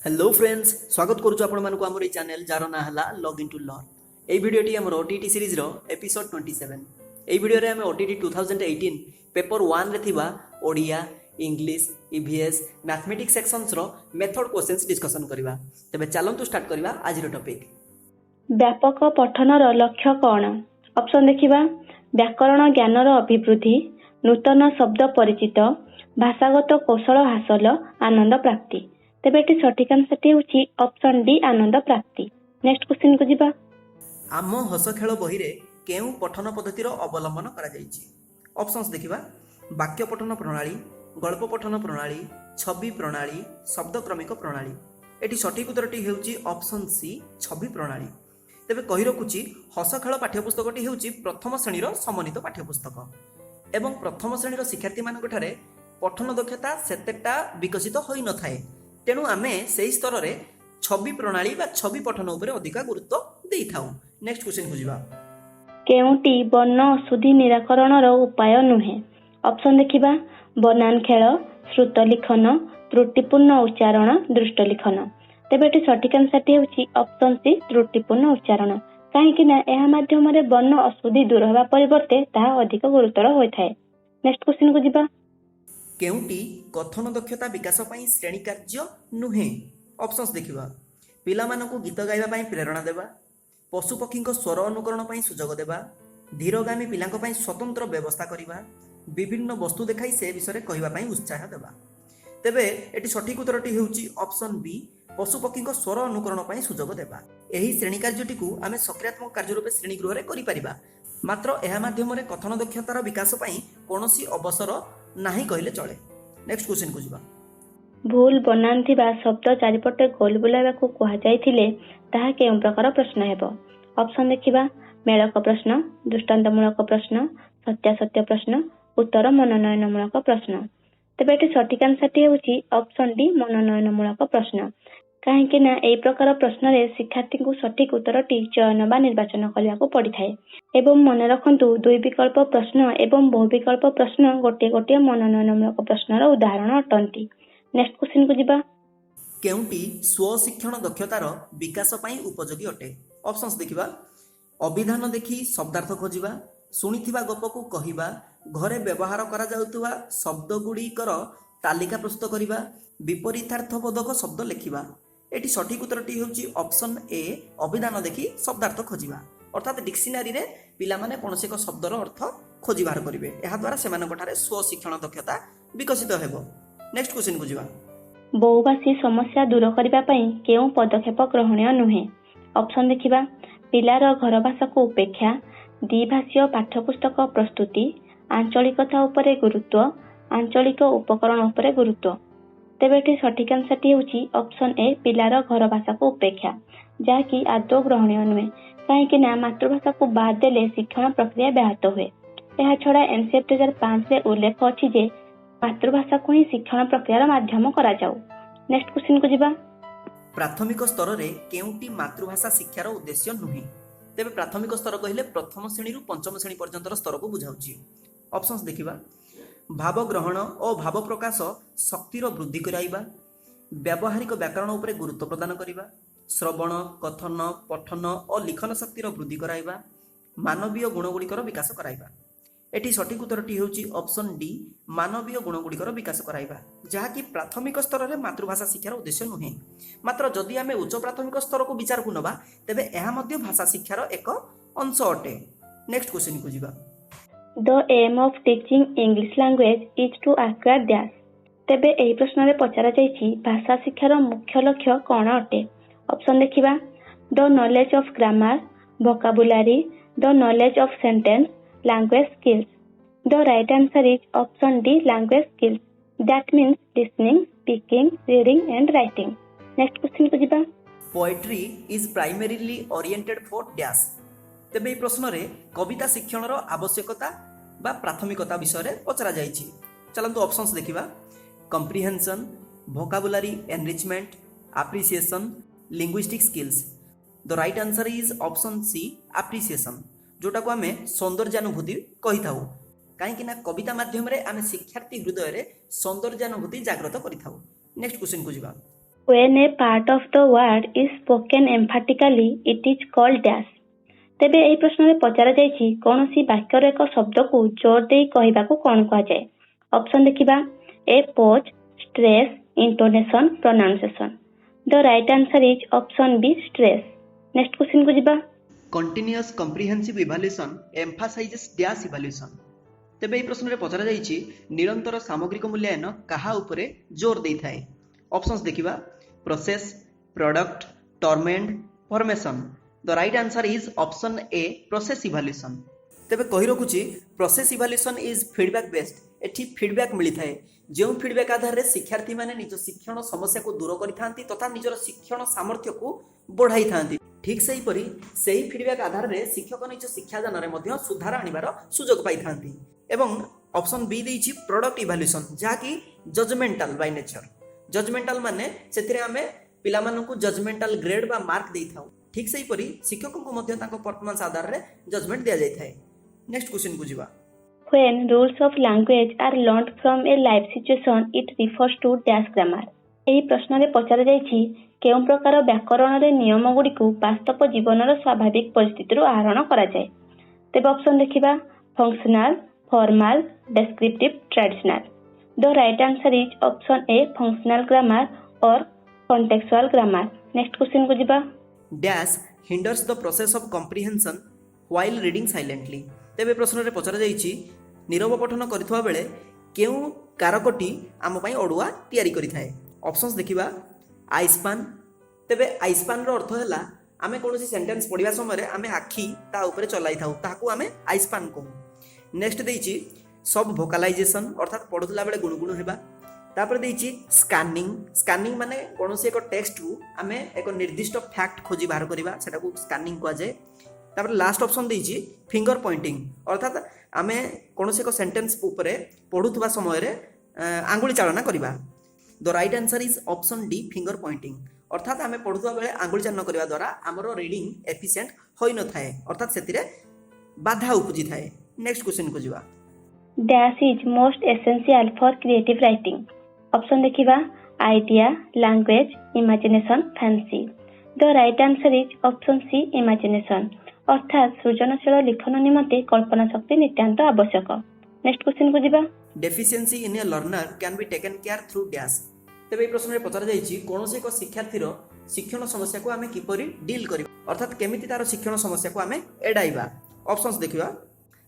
Hello friends, स्वागत करुछु आपण मानकु हमर ए चैनल जार ना हला लॉग इन टू लर्न। ए वीडियोटी हमर ओटीटी सीरीज रो एपिसोड 27। ए वीडियो रे हम ओटीटी 2018 पेपर 1 रे थिबा Odia, English, EVS, mathematics sections रो मेथड क्वेश्चंस डिस्कशन करबा। तबे चलंतु स्टार्ट करबा आज रो टॉपिक। व्यापक पठनर लक्ष्य कौन? ऑप्शन देखिबा व्याकरण ज्ञानर अभिवृद्धि, नूतन शब्द परिचित, भाषागत कौशल हासिल, आनंद प्राप्ति। तेबे एटी सठिक आंसर होची ऑप्शन डी आनंद प्राप्ति। नेक्स्ट क्वेश्चन को जिबा। आम हस खेल बही रे केउ पठन पद्धतिर अवलंबन करा जायछि? ऑप्शंस देखिबा वाक्य पठन प्रणाली, गल्प पठन प्रणाली, छवि प्रणाली, शब्द क्रमिक प्रणाली। एटी सठिक उत्तरटी हेउची ऑप्शन सी छवि प्रणाली। तेबे कहि रखुची हस खेल पाठ्यपुस्तकटी हेउची प्रथम श्रेणीर समन्वित पाठ्यपुस्तक एवं प्रथम श्रेणीर शिक्षार्थी मानक ठारे पठन दक्षता सेतेटा विकसित होई न थाए। तेणु आमे सेही स्तर रे छवि प्रणाली बा छवि पठन उपरे अधिक गुरुत्व देई थाउ। Next question बुझिबा। केउटी वर्ण अशुद्धि निराकरणर उपाय नुहे? ऑप्शन देखिबा बनान खेल, श्रुत लिखन, त्रुटिपूर्ण उच्चारण, दृष्ट लिखन। तेबे एटी सठिक आंसर हेउची ऑप्शन सी त्रुटिपूर्ण उच्चारण। काहेकि ना एहा माध्यम रे वर्ण अशुद्धि दूर होबा परिवर्ते ताहा अधिक गुरुतर होय थाए। नेक्स्ट क्वेश्चन को जिबा। केउटी कथन दक्षता विकास पई श्रेणी कार्य नुहे? ऑप्शंस देखिबा पिला मानकु गीत गाइबा पई प्रेरणा देबा, पशु पक्षी स्वर अनुकरण पई सुजोग देबा, धीरगामी पिलांक पई स्वतंत्र व्यवस्था करिबा, विभिन्न वस्तु देखाई से विषय कहबा पई उत्साह देबा। तेबे एटी सठिक उत्तरटी हेउची ऑप्शन बी पशु पक्षी स्वर अनुकरण पई सुजोग देबा। एही श्रेणी कार्यटिकु आमे सक्रियात्मक कार्य रूपे श्रेणी गृह रे करि परिबा, मात्र एहा माध्यम रे कथन दक्षतार विकास पई कोनोसी अवसर नाही कहले चले। नेक्स्ट क्वेश्चन को जिबा। भूल बनान थिबा शब्द चारिपटे गोल बुलाइबाकू कुहा जायथिले ताहा केउ प्रकार प्रश्न हेबो? ऑप्शन देखिबा मेलक प्रश्न, दृष्टान्तमूलक प्रश्न, सत्यासत्य प्रश्न, उत्तर मनोनयनमूलक प्रश्न। तेबे एटी सठिक आंसर हेउची ऑप्शन डी मनोनयनमूलक प्रश्न। काहेकि ना एई प्रकार प्रश्न रे शिक्षार्थी को सठिक उत्तरटी चयन बा निर्वाचन करबाकू पड़ी थाए एवं मन रखंतु दुई विकल्प प्रश्न एवं बहु विकल्प प्रश्न गोटे गोटे मनोनयनमूलक प्रश्नर उदाहरण अटंती। नेक्स्ट क्वेश्चन को जिबा। केउटी स्व शिक्षण दक्षतार विकास पई उपयोगी अटे? ऑप्शंस देखिबा अभिधान देखि शब्दार्थ खोजिबा, सुनिथिबा गपकू कहिबा, घरे व्यवहार करा जाउतबा शब्द गुडीकर तालिका प्रस्तुत करिबा, विपरीतार्थबोधक शब्द लेखिबा। एटी सठिक उत्तरटी हेउची ऑप्शन ए अभिधान देखि शब्दार्थ खोजिबा। अर्थात डिक्शनरी रे पिला माने कोनोसी एक शब्दर अर्थ खोजी बाहर करिवे। एहा द्वारा सेमानक ठारे स्व शिक्षण दक्षता विकसित हेबो। नेक्स्ट क्वेश्चन बुझिबा। बहुभाषी समस्या दूर करबा पई केउ पदक्षेप ग्रहणीय नुहे? ऑप्शन देखिबा पिलार घर भाषा को उपेक्षा, द्विभाषीय पाठ्यपुस्तक प्रस्तुति, आंचलिकता उपरे गुरुत्व, आंचलिक उपकरण उपरे गुरुत्व। तेबे एटी सठिक आंसर हेउची ऑप्शन ए पिलार घर भाषा को उपेक्षा, जाकी आदौ ग्रहणीय नुहे। काहेकि ना मातृभाषा को बाद देले शिक्षण प्रक्रिया व्याहत हुए। एहा छड़ा एनसीएफ 2005 रे उल्लेख अछि जे मातृभाषा को ही शिक्षण प्रक्रियार माध्यम करा जाऊ। नेक्स्ट क्वेश्चन को जिबा। प्राथमिक स्तर रे केउटी मातृभाषा शिक्षार उद्देश्य नुहे? तेबे प्राथमिक स्तर कहिले प्रथम श्रेणी रु पंचम श्रेणी पर्यंतर स्तर को बुझाउची। ऑप्शंस देखिबा भाव ग्रहण और भाव प्रकाश शक्तिर वृद्धि कराइबा, व्यावहारिक व्याकरण उपरे गुरुत्व प्रदान करिबा, श्रवण, कथन, पठन और लिखन शक्तिर वृद्धि कराइबा, मानवीय गुणगुड़िकर विकास कराइबा। एटी सठिक उत्तरटी हेउची ऑप्शन डी मानवीय गुणगुड़िकर विकास कराइबा, जहाँकि प्राथमिक स्तर रे मातृभाषा शिक्षार उद्देश्य नुहे। मात्र जदि आमे उच्च प्राथमिक स्तर को विचार को नबा तेबे एहा मध्य भाषा शिक्षार एक अंश अटे। नेक्स्ट क्वेश्चन को जिबा। The aim of teaching English language is to acquire dash। तेबे एही प्रश्न रे पचरा जायछि भाषा शिक्षार मुख्य लक्ष्य कोन अटे? ऑप्शन देखिबा the knowledge of grammar, vocabulary, the knowledge of sentence, language skills। The right answer is option D language skills, that means listening, speaking, reading and writing। next question को जिबा। Poetry is primarily oriented for dash। तेबे एही प्रश्न रे कविता शिक्षणर आवश्यकता बा प्राथमिकता विषय रे पचरा जायछि। चलंतु ऑप्शंस देखिबा comprehension, vocabulary enrichment, appreciation, linguistic skills. The right answer is option C appreciation, जोटा को आमे सौंदर्यानुभूति कहि थाउ। काहेकि ना कविता माध्यम रे आमे शिक्षार्थी हृदय रे सौंदर्यानुभूति जागृत करि थाउ। नेक्स्ट क्वेश्चन को जिबा। When a part of the word is spoken emphatically, it is called dash. ତେବେ ଏହି ପ୍ରଶ୍ନରେ ପଚରାଯାଇଛି କୌଣସି ବାକ୍ୟର ଏକ ଶବ୍ଦକୁ ଜୋର ଦେଇ କହିବାକୁ କ'ଣ କୁହାଯାଏ? ଅପସନ ଦେଖିବା A pause, stress, intonation, pronunciation. The right answer is option B stress. Next question କୁ ଯିବା। Continuous comprehensive evaluation emphasises dash evaluation. ତେବେ ଏହି ପ୍ରଶ୍ନରେ ପଚରାଯାଇଛି ନିରନ୍ତର ସାମଗ୍ରିକ ମୂଲ୍ୟାୟନ କାହା ଉପରେ ଜୋର ଦେଇଥାଏ? ଅପସନ୍ସ ଦେଖିବା process, product, term and formation. The right answer is option A process evaluation. ତେବେ କହି ରଖୁଛି process evaluation is feedback based. ଏଠି ଫିଡବ୍ୟାକ୍ ମିଳିଥାଏ ଯେଉଁ ଫିଡବ୍ୟାକ୍ ଆଧାରରେ ଶିକ୍ଷାର୍ଥୀମାନେ ନିଜ ଶିକ୍ଷଣ ସମସ୍ୟାକୁ ଦୂର କରିଥାନ୍ତି ତଥା ନିଜର ଶିକ୍ଷଣ ସାମର୍ଥ୍ୟକୁ ବଢ଼ାଇଥାନ୍ତି। ଠିକ୍ ସେହିପରି ସେହି ଫିଡବ୍ୟାକ୍ ଆଧାରରେ ଶିକ୍ଷକ ନିଜ ଶିକ୍ଷାଦାନରେ ମଧ୍ୟ ସୁଧାର ଆଣିବାର ସୁଯୋଗ ପାଇଥାନ୍ତି। ଏବଂ ଅପସନ୍ ବି ଦେଇଛି ପ୍ରଡକ୍ଟ ଇଭାଲ୍ୟୁଏସନ୍, ଯାହାକି ଜଜମେଣ୍ଟାଲ ବାଇ ନେଚର। ଜଜମେଣ୍ଟାଲ ମାନେ ସେଥିରେ ଆମେ ପିଲାମାନଙ୍କୁ ଜଜମେଣ୍ଟାଲ ଗ୍ରେଡ୍ ବା ମାର୍କ ଦେଇଥାଉ। ଠିକ୍ ସେହିପରି ଶିକ୍ଷକଙ୍କୁ ମଧ୍ୟ ତାଙ୍କ ପରଫର୍ମାନ୍ସ ଆଧାରରେ ଜଜମେଣ୍ଟ ଦିଆଯାଇଥାଏ। ନେକ୍ସଟ କ୍ୱେଶ୍ଚିନ୍ କୁ ଯିବା। When rules of language are learned from a live situation, it refers to dash grammar. ଏହି ପ୍ରଶ୍ନରେ ପଚରାଯାଇଛି କେଉଁ ପ୍ରକାର ବ୍ୟାକରଣରେ ନିୟମ ଗୁଡ଼ିକୁ ବାସ୍ତବ ଜୀବନର ସ୍ୱାଭାବିକ ପରିସ୍ଥିତିରୁ ଆହରଣ କରାଯାଏ? ତେବେ ଅପସନ ଦେଖିବା functional, formal, descriptive, traditional. The right answer is option A functional grammar or contextual grammar. Next question କୁ ଯିବା। Dash hinders the process of comprehension while reading silently. ତେବେ ପ୍ରଶ୍ନରେ ପଚରାଯାଇଛି ନିରବ ପଠନ କରୁଥିବା ବେଳେ କେଉଁ କାରକଟି ଆମ ପାଇଁ ଅଡ଼ୁଆ ତିଆରି କରିଥାଏ? ଅପସନ୍ସ ଦେଖିବା ଆଇସ୍ପାନ୍। ତେବେ ଆଇସ୍ପାନ୍ର ଅର୍ଥ ହେଲା ଆମେ କୌଣସି ସେଣ୍ଟେନ୍ସ ପଢ଼ିବା ସମୟରେ ଆମେ ଆଖି ତା ଉପରେ ଚଲାଇଥାଉ, ତାହାକୁ ଆମେ ଆଇସ୍ପାନ୍ କହୁ। ନେକ୍ସଟ ଦେଇଛି ସବ୍ ଭୋକାଲାଇଜେସନ୍, ଅର୍ଥାତ୍ ପଢ଼ୁଥିଲା ବେଳେ ଗୁଣୁଗୁଣୁ ହେବା। ତାପରେ ଦେଇଛି ସ୍କାନିଂ। ସ୍କାନିଂ ମାନେ କୌଣସି ଏକ ଟେକ୍ସଟରୁ ଆମେ ଏକ ନିର୍ଦ୍ଦିଷ୍ଟ ଫ୍ୟାକ୍ଟ ଖୋଜି ବାହାର କରିବା, ସେଟାକୁ ସ୍କାନିଂ କୁହାଯାଏ। ତାପରେ ଲାଷ୍ଟ ଅପସନ୍ ଦେଇଛି ଫିଙ୍ଗର ପଏଣ୍ଟିଂ, ଅର୍ଥାତ୍ ଆମେ କୌଣସି ଏକ ସେଣ୍ଟେନ୍ସ ଉପରେ ପଢ଼ୁଥିବା ସମୟରେ ଆଙ୍ଗୁଳି ଚାଳନା କରିବା। ଦ right answer is option D finger ପଏଣ୍ଟିଂ, ଅର୍ଥାତ୍ ଆମେ ପଢ଼ୁଥିବା ବେଳେ ଆଙ୍ଗୁଳି ଚାଳନା କରିବା ଦ୍ୱାରା ଆମର ରିଡ଼ିଂ ଏଫିସିଏଣ୍ଟ ହୋଇନଥାଏ, ଅର୍ଥାତ୍ ସେଥିରେ ବାଧା ଉପୁଜିଥାଏ। ନେକ୍ସଟ କ୍ୱେଶ୍ଚିନ୍କୁ ଯିବା। Dash is most essential for creative writing. Option ଦେଖିବା idea, language, imagination, fancy. The right answer is option C imagination, ଅର୍ଥାତ୍ ସୃଜନଶୀଳ ଲିଖନ ନିମନ୍ତେ କଳ୍ପନା ଶକ୍ତି ନିତାନ୍ତ ଆବଶ୍ୟକ। ନେକ୍ସଟ କ୍ୱେଶ୍ଚିନ୍ କୁ ଯିବା। Deficiency in a learner can be taken care through dash. ତେବେ ଏହି ପ୍ରଶ୍ନରେ ପଚରାଯାଇଛି କୌଣସି ଏକ ଶିକ୍ଷାର୍ଥୀର ଶିକ୍ଷଣ ସମସ୍ୟାକୁ ଆମେ କିପରି ଡିଲ୍ କରିବା, ଅର୍ଥାତ୍ କେମିତି ତାର ଶିକ୍ଷଣ ସମସ୍ୟାକୁ ଆମେ ଏଡ଼ାଇବା। ଅପସନ୍ସ ଦେଖିବା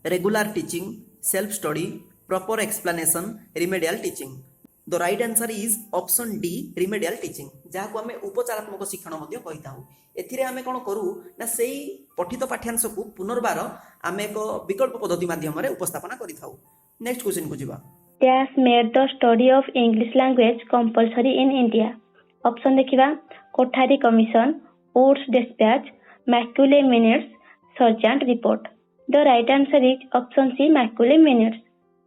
regular teaching, self study, proper explanation, remedial teaching. The right answer is option D remedial teaching, ଯାହାକୁ ଆମେ ଉପଚାରାତ୍ମକ ଶିକ୍ଷଣ ମଧ୍ୟ କହିଥାଉ। ଏଥିରେ ଆମେ କ'ଣ କରୁ ନା ସେଇ ପଠିତ ପାଠ୍ୟାଂଶକୁ ପୁନର୍ବାର ଆମେ ଏକ ବିକଳ୍ପ ପଦ୍ଧତି ମାଧ୍ୟମରେ ଉପସ୍ଥାପନା କରିଥାଉ। ନେକ୍ସଟ କ୍ୱେଶ୍ଚିନ୍କୁ ଯିବା। Dash made the study of English language compulsory in India. Option ଦେଖିବା Kothari commission, Woods despatch, Macaulay minutes, Sargent report. The right answer is option C Macaulay minutes,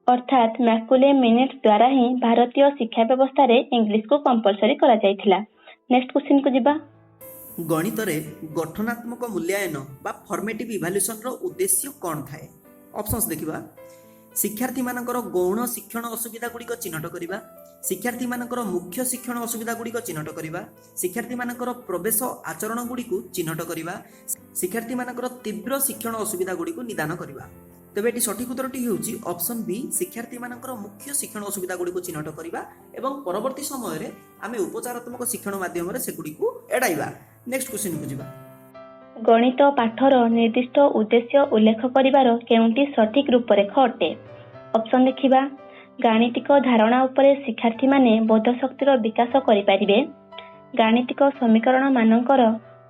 ଅର୍ଥାତ୍ ମ୍ୟାକ୍ୟୁଲେ ମିନିଟ୍ସ ଦ୍ୱାରା ହିଁ ଭାରତୀୟ ଶିକ୍ଷା ବ୍ୟବସ୍ଥାରେ ଇଂଲିଶକୁ କମ୍ପଲସରି କରାଯାଇଥିଲା। ନେକ୍ସଟ କ୍ୱେଶ୍ଚିନ୍କୁ ଯିବା। ଗଣିତରେ ଗଠନାତ୍ମକ ମୂଲ୍ୟାୟନ ବା ଫର୍ମେଟିଭ୍ ଇଭାଲ୍ୟୁଏସନ୍ର ଉଦ୍ଦେଶ୍ୟ କ'ଣ ଥାଏ? ଅପସନ୍ସ ଦେଖିବା ଶିକ୍ଷାର୍ଥୀମାନଙ୍କର ଗୌଣ ଶିକ୍ଷଣ ଅସୁବିଧା ଗୁଡ଼ିକ ଚିହ୍ନଟ କରିବା, ଶିକ୍ଷାର୍ଥୀମାନଙ୍କର ମୁଖ୍ୟ ଶିକ୍ଷଣ ଅସୁବିଧା ଗୁଡ଼ିକ ଚିହ୍ନଟ କରିବା, ଶିକ୍ଷାର୍ଥୀମାନଙ୍କର ପ୍ରବେଶ ଆଚରଣ ଗୁଡ଼ିକୁ ଚିହ୍ନଟ କରିବା, ଶିକ୍ଷାର୍ଥୀମାନଙ୍କର ତୀବ୍ର ଶିକ୍ଷଣ ଅସୁବିଧା ଗୁଡ଼ିକୁ ନିଦାନ କରିବା। ତେବେ ଏଠି ସଠିକ୍ ଉତ୍ତରଟି ହେଉଛି ଅପସନ୍ ବି ଶିକ୍ଷାର୍ଥୀମାନଙ୍କର ମୁଖ୍ୟ ଶିକ୍ଷଣ ଅସୁବିଧା ଗୁଡ଼ିକୁ ଚିହ୍ନଟ କରିବା ଏବଂ ପରବର୍ତ୍ତୀ ସମୟରେ ଆମେ ଉପଚାରାତ୍ମକ ଶିକ୍ଷଣ ମାଧ୍ୟମରେ ସେଗୁଡ଼ିକୁ ଏଡ଼ାଇବା। ନେକ୍ସଟ କ୍ୱେଶ୍ଚିନ୍କୁ ଯିବା। ଗଣିତ ପାଠର ନିର୍ଦ୍ଦିଷ୍ଟ ଉଦ୍ଦେଶ୍ୟ ଉଲ୍ଲେଖ କରିବାର କେଉଁଟି ସଠିକ୍ ରୂପରେଖ ଅଟେ? ଅପସନ ଦେଖିବା ଗାଣିତିକ ଧାରଣା ଉପରେ ଶିକ୍ଷାର୍ଥୀମାନେ ବୋଧଶକ୍ତିର ବିକାଶ କରିପାରିବେ, ଗାଣିତିକ ସମୀକରଣ ମାନଙ୍କର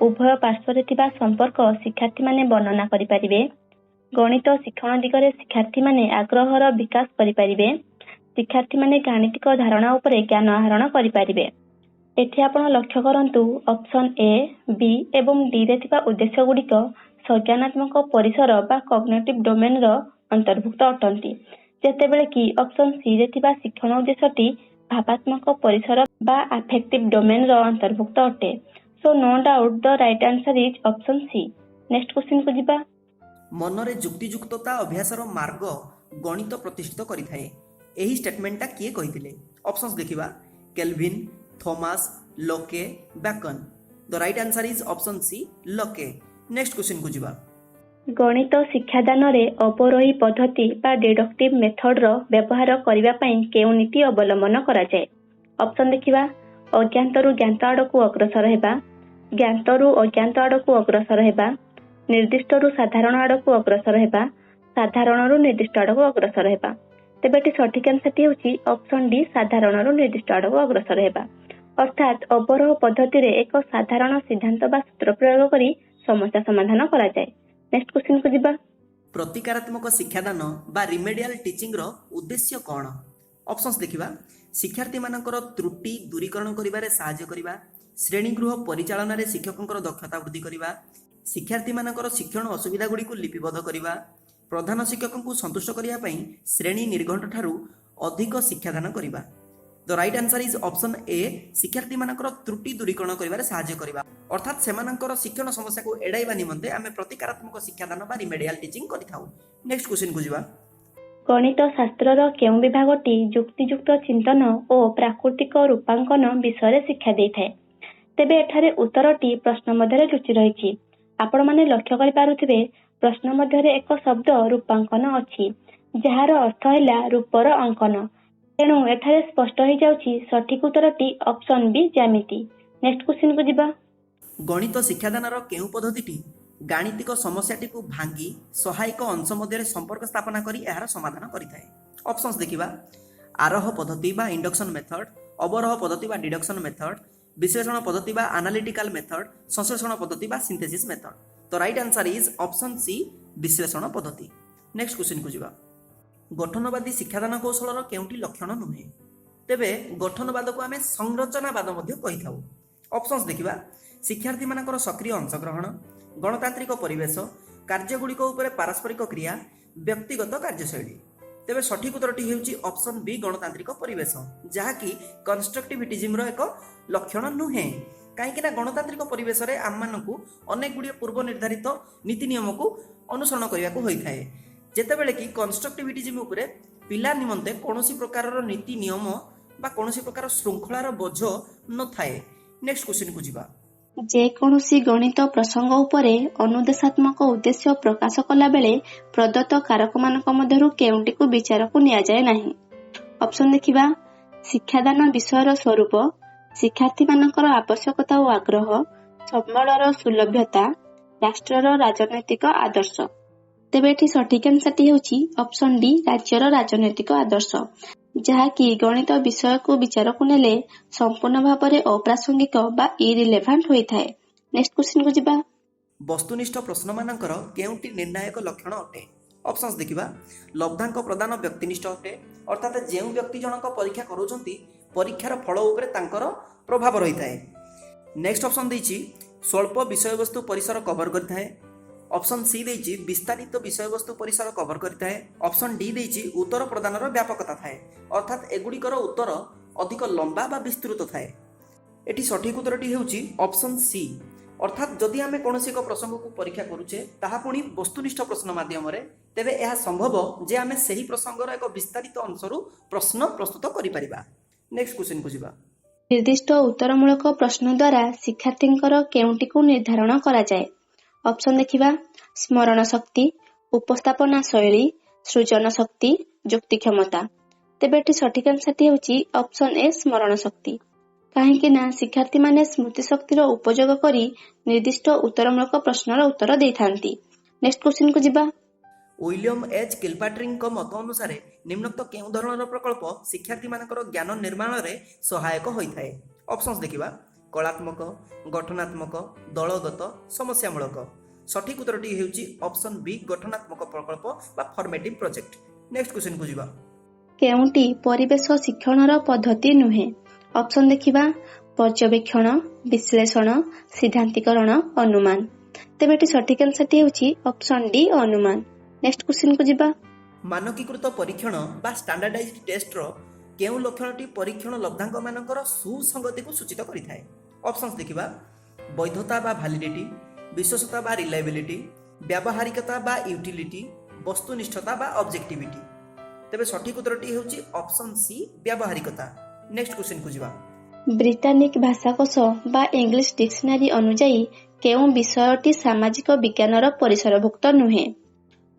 ଉଭୟ ପାର୍ଶ୍ୱରେ ଥିବା ସମ୍ପର୍କ ଶିକ୍ଷାର୍ଥୀମାନେ ବର୍ଣ୍ଣନା କରିପାରିବେ, ଗଣିତ ଶିକ୍ଷଣ ଦିଗରେ ଶିକ୍ଷାର୍ଥୀମାନେ ଆଗ୍ରହର ବିକାଶ କରିପାରିବେ, ଶିକ୍ଷାର୍ଥୀମାନେ ଗାଣିତିକ ଧାରଣା ଉପରେ ଜ୍ଞାନ ଆହରଣ କରିପାରିବେ। ଏଠି ଆପଣ ଲକ୍ଷ୍ୟ କରନ୍ତୁ ଅପସନ ଏ, ବି ଏବଂ ଡିରେ ଥିବା ଉଦ୍ଦେଶ୍ୟ ଗୁଡ଼ିକ ସଂଜ୍ଞାନାତ୍ମକ ପରିସର ବା କଗ୍ନିଟିଭ୍ ଡୋମେନ୍ର ଅନ୍ତର୍ଭୁକ୍ତ ଅଟନ୍ତି, ଯେତେବେଳେ କି ଅପସନ ସିରେ ଥିବା ଶିକ୍ଷଣ ଉଦ୍ଦେଶ୍ୟଟି ଭାବାତ୍ମକ ପରିସର ବା ଆଫେକ୍ଟିଭ୍ ଡୋମେନ୍ର ଅନ୍ତର୍ଭୁକ୍ତ ଅଟେ। So no doubt the right answer is option C. Next କ୍ୱେଶ୍ଚିନ୍କୁ ଯିବା। ମନରେ ଯୁକ୍ତିଯୁକ୍ତତା ଅଭ୍ୟାସର ମାର୍ଗ ଗଣିତ ପ୍ରତିଷ୍ଠିତ କରିଥାଏ। ଏହି ଷ୍ଟେଟମେଣ୍ଟଟା କିଏ କହିଥିଲେ? ଅପସନ୍ସ ଦେଖିବା Kelvin, Thomas, Locke Bacon. The right answer is option C Locke. Next question को जिबा। गणित शिक्षादानरे अवरोही पद्धति बा डिडक्टिव मेथडर व्यवहार करने केउं नीति अवलंबन करा जाए। ऑप्शन देखिबा अज्ञातरू ज्ञात आड़कू अग्रसर हेबा, ज्ञातरू अज्ञात आड़कू अग्रसर हेबा, निर्दिष्टरू साधारण आड़कू अग्रसर हेबा, साधारणरू निर्दिष्ट आड़कू अग्रसर हेबा। तेबे एटी सठिक आंसरटी होची ऑप्शन डी साधारणरू निर्दिष्ट आड़कू अग्रसर हेबा। अर्थात अवरोह पद्धति रे एक साधारण सिद्धांत बा सूत्र प्रयोग करी समस्या समाधान करा जाए। नेक्स्ट क्वेश्चन को जिबा। प्रतिकारात्मक शिक्षादान बा रिमेडियल टीचिंग रो उद्देश्य कौन? ऑप्शंस देखिबा। शिक्षार्थी मानकर त्रुटि दूरीकरण करिबारे सहाय्य करिबा, श्रेणीगृह परिचालन रे शिक्षकंकर दक्षता वृद्धि करिबा, शिक्षार्थी मानकर शिक्षण असुविधा गुडी को लिपिबद्ध करिबा, प्रधान शिक्षकंकु संतुष्ट करिया पई श्रेणी निर्घंट ठारू अधिक शिक्षादान करिबा। The right answer is option A शिक्षार्थी मानकर त्रुटि दूरीकरण करिबारे सहाय्य करिबा। अर्थात सेमानकर शिक्षण समस्या को एडाइबा निमंते आमे प्रतिकारात्मक शिक्षादान बा रिमेडियल टीचिंग करिथाउ। नेक्स्ट क्वेश्चन को जिबा। गणित शास्त्रर केउं विभागटी युक्तियुक्त चिंतन और प्राकृतिक रूपांकन विषय शिक्षा देइथाय। तेबे एठारे उत्तरटी प्रश्न मध्यरे लुचि रहिछि। आपण माने लक्ष्य करि पारुथिबे प्रश्न मध्यरे एक शब्द रूपांकन अछि जहार अर्थ हैला रूपर अंकन। तेणु एठारे स्पष्ट हो जाउछि सठिक उत्तरटी ऑप्शन बी ज्यामिति। नेक्स्ट क्वेश्चन को जिबा। गणित शिक्षादानर केउं पद्धतिटी गाणितिक समस्याटी को भांगी सहायक अंश मध्य संपर्क स्थापना करी एहार समाधान करिथाय। ऑप्शंस देखिबा। आरोह पद्धति बा इंडक्शन मेथड, अवरोह पद्धति बा डिडक्शन मेथड, विश्लेषण पद्धति बा एनालिटिकल मेथड, संश्लेषण पद्धति बा सिंथेसिस मेथड। तो right answer is option C विश्लेषण पद्धति। नेक्स्ट क्वेश्चन को जिबा। गठनवादी शिक्षादान कौशलर केउंटी लक्षण नुहे? तेबे गठनवाद को आमे संरचनावाद मध्य कहिथाउ। ऑप्शंस देखिबा। शिक्षार्थी मानकर सक्रिय अंशग्रहण, गणतांत्रिक परिवेश, कार्यगुड़िक उपरे पारस्परिक क्रिया, व्यक्तिगत कार्यशैली। तेबे सठिक उत्तरटी हेउची ऑप्शन बी गणतांत्रिक परिवेश, जहाँकि कंस्ट्रक्टिविटिज्म रो एक लक्षण नुहे। कहीं गणतांत्रिक परिवेश रे आम मानकु अनेक गुड़िया पूर्व निर्धारित नीति नियम को अनुसरण करने को होता है, जेतेबेले कि कंस्ट्रक्टिविटिज्म उपरे पिला निमंते कौनसी प्रकार नीति नियम बा कौनसी प्रकार श्रृंखलार बोझ न थाए। नेक्स्ट क्वेश्चन को जिबा। जे कौनसी गणित प्रसंग उपरे अनुदेशात्मक उद्देश्य प्रकाश कला बेले प्रदत्त कारक मानक मध्यरु केउंटी को विचार को निया जाए नाही। ऑप्शन देखिबा। शिक्षादान विषयर स्वरूप, शिक्षार्थी मानकर आवश्यकता और आग्रह, संबलर सुलभ्यता, राष्ट्रर राजनैतिक आदर्श। तेबे एठी सठिक आंसरटी हेउची ऑप्शन डी राज्यर राजनैतिक आदर्श, जहाँकि गणित विषय को विचार को नेले संपूर्ण भाव में अप्रासंगिक बा इरिलेवेंट होता है। नेक्स्ट क्वेश्चन को जिबा। वस्तुनिष्ठ प्रश्न मानकर केउंटी निर्णायक लक्षण अटे? ऑप्शंस देखिबा। लब्धांक प्रदान व्यक्तिनिष्ठ अटे, अर्थात जेउ व्यक्ति जनक परीक्षा करूछंती परीक्षार फल उपरे तांकर प्रभाव रही थाए। नेक्स्ट ऑप्शन देछि स्वल्प विषय वस्तु परिसर कवर करता है। ऑप्शन सी देछि विस्तारित विषय वस्तु परिसर कवर करता है। ऑप्शन डी देछि उत्तर प्रदानर व्यापकता थाए, अर्थात एगुड़िकर उत्तर अधिक लंबा बा विस्तृत थाए। एटी सठिक उत्तरटी हेउछि ऑप्शन सी, अर्थात जदि आमे कोनोसी एक प्रसंग को परीक्षा करूचे ताहा पुणी वस्तुनिष्ठ प्रश्न माध्यम रे, तेबे यह संभव जे आमे सही प्रसंगर एक विस्तारित अंशरू प्रश्न प्रस्तुत करि परिबा। नेक्स्ट क्वेश्चन को जिबा। निर्दिष्ट उत्तरमूलक प्रश्न द्वारा शिक्षार्थींकर केउंटी को निर्धारण करा जाए। ऑप्शन देखिबा। स्मरण शक्ति, उपस्थापना शैली, सृजन शक्ति, युक्ति क्षमता। तेबे एटी सठिक आंसरटी हेउची ऑप्शन ए स्मरण शक्ति। काहेकि ना शिक्षार्थी माने स्मृति शक्तिर उपयोग करी निर्दिष्ट उत्तरमूलक प्रश्नर उत्तर देइथांती। नेक्स्ट क्वेश्चन को जिबा। विलियम एच किलपाट्रिक मत अनुसार निम्नोक्त केउं धरणर प्रकल्प शिक्षार्थी मानकर ज्ञान निर्माण रे सहायक होइथाय? ऑप्शंस देखिबा। कलात्मक, गठनात्मक, दलगत, समस्यामूलक। सठिक उत्तरटी हेउची ऑप्शन बी गठनात्मक प्रकल्प बा फॉर्मेटिव प्रोजेक्ट। नेक्स्ट क्वेश्चन को जिबा। केउंटी परिवेश शिक्षणर पद्धति नुहे? ऑप्शन देखिबा। पर्यवेक्षण, विश्लेषण, सिद्धांतीकरण, अनुमान। तेबे एटी सठिक आंसरटी हेउची ऑप्शन डी अनुमान। नेक्स्ट क्वेश्चन को जिबा। मानकीकृत परीक्षण बा स्टैंडर्डाइज्ड टेस्ट रो केउं लक्षणटी परीक्षण लब्धांक मानकर सुसंगति को सूचित करिथाय? ऑप्शंस देखिबा। वैधता बा वैलिडिटी, विश्वासता बा रिलायबिलिटी, व्यावहारिकता बा यूटिलिटी, वस्तुनिष्ठता बा ऑब्जेक्टिविटी। तेबे सठिक उत्तरटी हेउची ऑप्शन सी व्यावहारिकता। नेक्स्ट क्वेश्चन को जिबा। ବ୍ରିଟାନିକ୍ ଭାଷାକୋଷ ବା ଇଂଲିଶ ଡିକ୍ସନାରୀ ଅନୁଯାୟୀ କେଉଁ ବିଷୟଟି ସାମାଜିକ ବିଜ୍ଞାନର ପରିସରଭୁକ୍ତ ନୁହେଁ?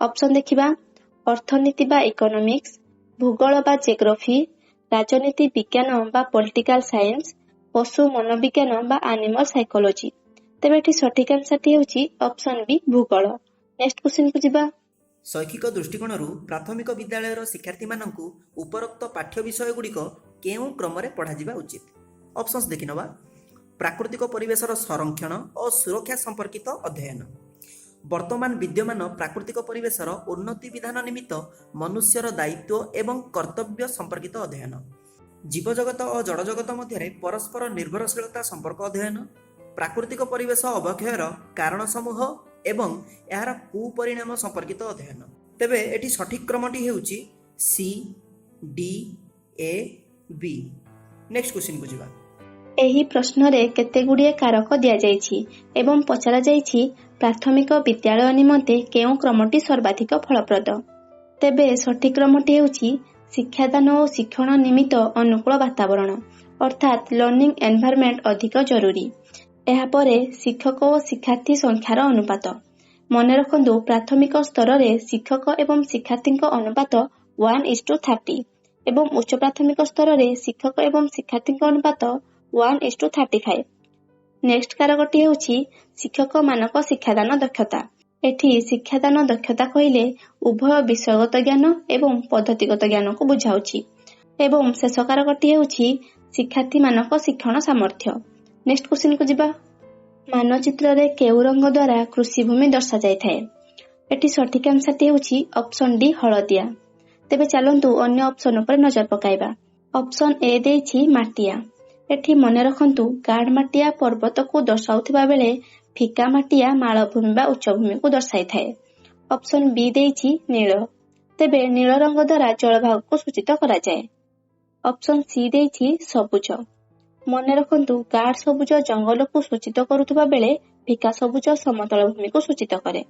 ଅପସନ ଦେଖିବା, ଅର୍ଥନୀତି ବା ଇକୋନୋମିକ୍ସ, ଭୂଗୋଳ ବା ଜିଓଗ୍ରାଫି, ରାଜନୀତି ବିଜ୍ଞାନ ବା ପଲିଟିକାଲ ସାଇନ୍ସ, ପଶୁ ମନୋବିଜ୍ଞାନ ବା ଆନିମାଲ ସାଇକୋଲୋଜି। ତେବେ ଏଠି ସଠିକ ଆନ୍ସରଟି ହେଉଛି ଅପସନ ବି ଭୂଗୋଳ। ନେକ୍ସଟ କ୍ୱେଶ୍ଚିନକୁ ଯିବା। ଶୈକ୍ଷିକ ଦୃଷ୍ଟିକୋଣରୁ ପ୍ରାଥମିକ ବିଦ୍ୟାଳୟର ଶିକ୍ଷାର୍ଥୀମାନଙ୍କୁ ଉପରୋକ୍ତ ପାଠ୍ୟ ବିଷୟଗୁଡ଼ିକ କେଉଁ କ୍ରମରେ ପଢ଼ାଯିବା ଉଚିତ? ଅପସନ୍ସ ଦେଖିନେବା। ପ୍ରାକୃତିକ ପରିବେଶର ସଂରକ୍ଷଣ ଓ ସୁରକ୍ଷା ସମ୍ପର୍କିତ ଅଧ୍ୟୟନ, ବର୍ତ୍ତମାନ ବିଦ୍ୟମାନ ପ୍ରାକୃତିକ ପରିବେଶର ଉନ୍ନତି ବିଧାନ ନିମିତ୍ତ ମନୁଷ୍ୟର ଦାୟିତ୍ୱ ଏବଂ କର୍ତ୍ତବ୍ୟ ସମ୍ପର୍କିତ ଅଧ୍ୟୟନ, ଜୀବଜଗତ ଓ ଜଡ଼ଜଗତ ମଧ୍ୟରେ ପରସ୍ପର ନିର୍ଭରଶୀଳତା ସମ୍ପର୍କ ଅଧ୍ୟୟନ, ପ୍ରାକୃତିକ ପରିବେଶ ଅବକ୍ଷୟର କାରଣ ସମୂହ ଏବଂ ଏହାର କୁପରିଣାମ ସମ୍ପର୍କିତ ଅଧ୍ୟୟନ। ତେବେ ଏଠି ସଠିକ କ୍ରମଟି ହେଉଛି C D A B. Next କ୍ୱେଶ୍ଚିନକୁ ଯିବା। ଏହି ପ୍ରଶ୍ନରେ କେତେଗୁଡ଼ିଏ କାରକ ଦିଆଯାଇଛି ଏବଂ ପଚରାଯାଇଛି ପ୍ରାଥମିକ ବିଦ୍ୟାଳୟ ନିମନ୍ତେ କେଉଁ କ୍ରମଟି ସର୍ବାଧିକ ଫଳପ୍ରଦ। ତେବେ ସଠିକ କ୍ରମଟି ହେଉଛି ଶିକ୍ଷାଦାନ ଓ ଶିକ୍ଷଣ ନିମିତ୍ତ ଅନୁକୂଳ ବାତାବରଣ ଅର୍ଥାତ୍ ଲର୍ଣ୍ଣିଂ ଏନଭାରମେଣ୍ଟ ଅଧିକ ଜରୁରୀ। ଏହାପରେ ଶିକ୍ଷକ ଓ ଶିକ୍ଷାର୍ଥୀ ସଂଖ୍ୟାର ଅନୁପାତ। ମନେ ରଖନ୍ତୁ, ପ୍ରାଥମିକ ସ୍ତରରେ ଶିକ୍ଷକ ଏବଂ ଶିକ୍ଷାର୍ଥୀଙ୍କ ଅନୁପାତ 1:30 ଏବଂ ଉଚ୍ଚ ପ୍ରାଥମିକ ସ୍ତରରେ ଶିକ୍ଷକ ଏବଂ ଶିକ୍ଷାର୍ଥୀଙ୍କ ଅନୁପାତ 1:35। ନେକ୍ସଟ କାରକଟି ହେଉଛି ଶିକ୍ଷକମାନଙ୍କ ଶିକ୍ଷାଦାନ ଦକ୍ଷତା। ଏଠି ଶିକ୍ଷାଦାନ ଦକ୍ଷତା କହିଲେ ଉଭୟ ବିଷୟଗତ ଜ୍ଞାନ ଏବଂ ପଦ୍ଧତିଗତ ଜ୍ଞାନକୁ ବୁଝାଉଛି। ଏବଂ ଶେଷ କାରକଟି ହେଉଛି ଶିକ୍ଷାର୍ଥୀମାନଙ୍କ ଶିକ୍ଷଣ ସାମର୍ଥ୍ୟ। ନେକ୍ସଟ କ୍ୱେଶ୍ଚିନକୁ ଯିବା। ମାନଚିତ୍ରରେ କେଉଁ ରଙ୍ଗ ଦ୍ୱାରା କୃଷିଭୂମି ଦର୍ଶାଯାଇଥାଏ? ଏଠି ସଠିକ ଆନ୍ସରଟି ହେଉଛି ଅପସନ ଡି ହଳଦିଆ। ତେବେ ଚାଲନ୍ତୁ ଅନ୍ୟ ଅପସନ ଉପରେ ନଜର ପକାଇବା। ଅପସନ ଏ ଦେଇଛି ମାଟିଆ। ଏଠି ମନେ ରଖନ୍ତୁ, ଗାଢ଼ ମାଟିଆ ପର୍ବତକୁ ଦର୍ଶାଉଥିବା ବେଳେ ଫିକା ମାଟିଆ ମାଳଭୂମି ବା ଉଚ୍ଚଭୂମିକୁ ଦର୍ଶାଇଥାଏ। ଅପସନ ବି ଦେଇଛି ନୀଳ। ତେବେ ନୀଳ ରଙ୍ଗ ଦ୍ୱାରା ଜଳଭାଗକୁ ସୂଚିତ କରାଯାଏ। ଅପସନ ସି ଦେଇଛି ସବୁଜ। ମନେ ରଖନ୍ତୁ, ଗାଢ଼ ସବୁଜ ଜଙ୍ଗଲକୁ ସୂଚିତ କରୁଥିବା ବେଳେ ଫିକା ସବୁଜ ସମତଳ ଭୂମିକୁ ସୂଚିତ କରେ।